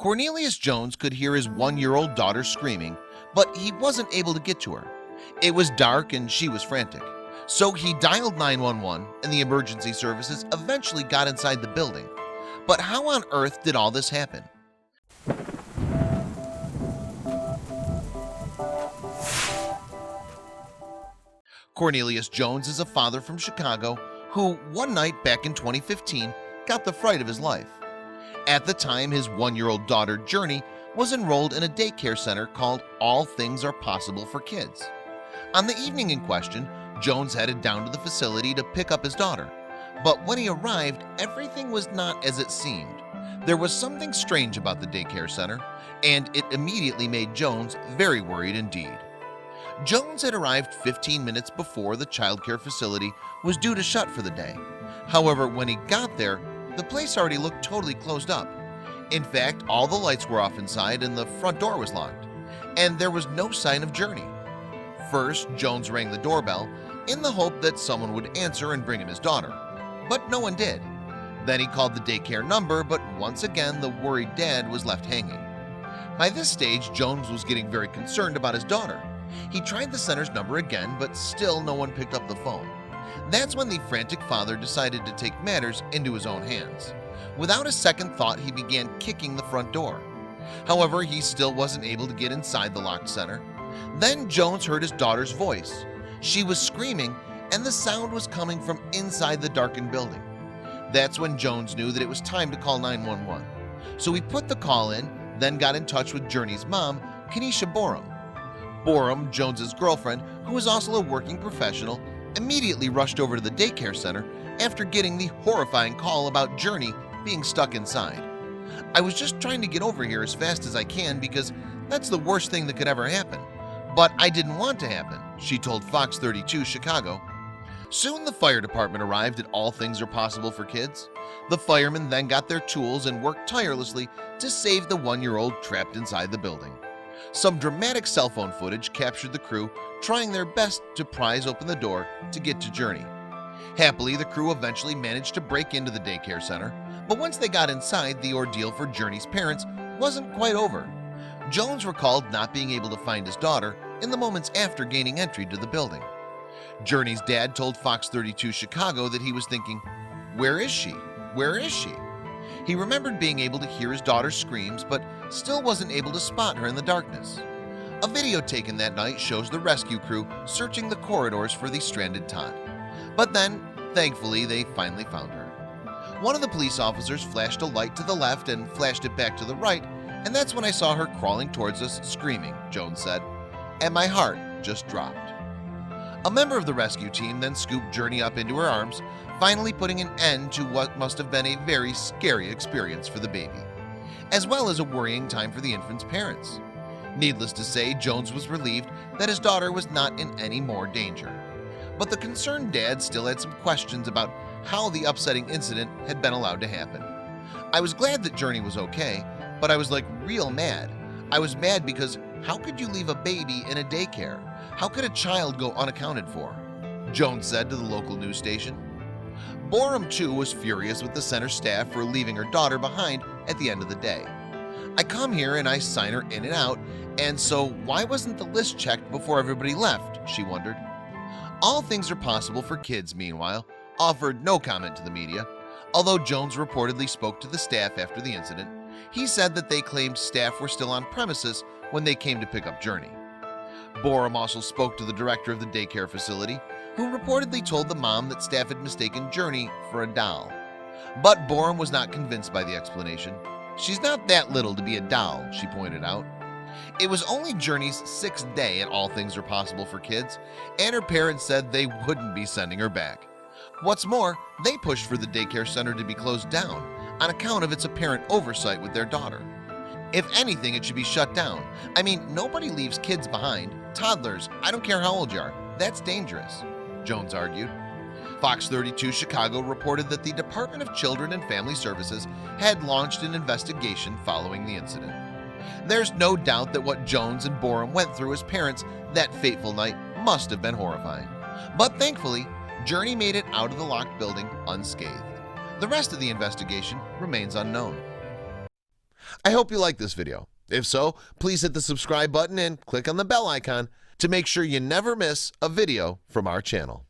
Cornelius Jones could hear his one-year-old daughter screaming, but he wasn't able to get to her. It was dark and she was frantic. So he dialed 911 and the emergency services eventually got inside the building. But how on earth did all this happen? Cornelius Jones is a father from Chicago who, one night back in 2015, got the fright of his life. At the time, his one-year-old daughter, Journee, was enrolled in a daycare center called All Things Are Possible for Kids. On the evening in question, Jones headed down to the facility to pick up his daughter. But when he arrived, everything was not as it seemed. There was something strange about the daycare center, and it immediately made Jones very worried indeed. Jones had arrived 15 minutes before the childcare facility was due to shut for the day. However, when he got there, the place already looked totally closed up. In fact, all the lights were off inside and the front door was locked, and there was no sign of Journee. First, Jones rang the doorbell in the hope that someone would answer and bring him his daughter, but no one did. Then he called the daycare number, but once again the worried dad was left hanging. By this stage, Jones was getting very concerned about his daughter. He tried the center's number again, but still no one picked up the phone. That's when the frantic father decided to take matters into his own hands. Without a second thought, he began kicking the front door. However, he still wasn't able to get inside the locked center. Then Jones heard his daughter's voice. She was screaming, and the sound was coming from inside the darkened building. That's when Jones knew that it was time to call 911. So he put the call in, then got in touch with Journee's mom, Kenesha Borum. Borum, Jones's girlfriend, who was also a working professional, immediately rushed over to the daycare center after getting the horrifying call about Journee being stuck inside. "I was just trying to get over here as fast as I can because that's the worst thing that could ever happen. But I didn't want to happen," she told Fox 32 Chicago. Soon the fire department arrived at All Things Are Possible for Kids. The firemen then got their tools and worked tirelessly to save the one-year-old trapped inside the building. Some dramatic cell phone footage captured the crew trying their best to prise open the door to get to Journee. Happily, the crew eventually managed to break into the daycare center, but once they got inside, the ordeal for Journee's parents wasn't quite over. Jones recalled not being able to find his daughter in the moments after gaining entry to the building. Journee's dad told Fox 32 Chicago that he was thinking, "Where is she? Where is she?" He remembered being able to hear his daughter's screams, but still wasn't able to spot her in the darkness. A video taken that night shows the rescue crew searching the corridors for the stranded tot. But then, thankfully, they finally found her. One of the police officers flashed a light to the left and flashed it back to the right, and that's when I saw her crawling towards us screaming, Jones said, and my heart just dropped. A member of the rescue team then scooped Journee up into her arms, finally putting an end to what must have been a very scary experience for the baby, as well as a worrying time for the infant's parents. Needless to say, Jones was relieved that his daughter was not in any more danger. But the concerned dad still had some questions about how the upsetting incident had been allowed to happen. "I was glad that Journee was okay, but I was like real mad. I was mad because how could you leave a baby in a daycare? How could a child go unaccounted for?" Jones said to the local news station. Borum too was furious with the center staff for leaving her daughter behind at the end of the day. "I come here and I sign her in and out, and so why wasn't the list checked before everybody left?" she wondered. All Things Are Possible for Kids, meanwhile, offered no comment to the media. Although Jones reportedly spoke to the staff after the incident, he said that they claimed staff were still on premises when they came to pick up Journee. Borum also spoke to the director of the daycare facility, who reportedly told the mom that staff had mistaken Journee for a doll. But Borum was not convinced by the explanation. "She's not that little to be a doll," she pointed out. It was only Journee's 6th day at All Things Are Possible for Kids, and her parents said they wouldn't be sending her back. What's more, they pushed for the daycare center to be closed down on account of its apparent oversight with their daughter. If anything, it should be shut down. I mean, nobody leaves kids behind. Toddlers, I don't care how old you are. That's dangerous," Jones argued. Fox 32 Chicago reported that the Department of Children and Family Services had launched an investigation following the incident. There's no doubt that what Jones and Borum went through as parents that fateful night must have been horrifying. But thankfully, Journee made it out of the locked building unscathed. The rest of the investigation remains unknown. I hope you like this video. If so, please hit the subscribe button and click on the bell icon to make sure you never miss a video from our channel.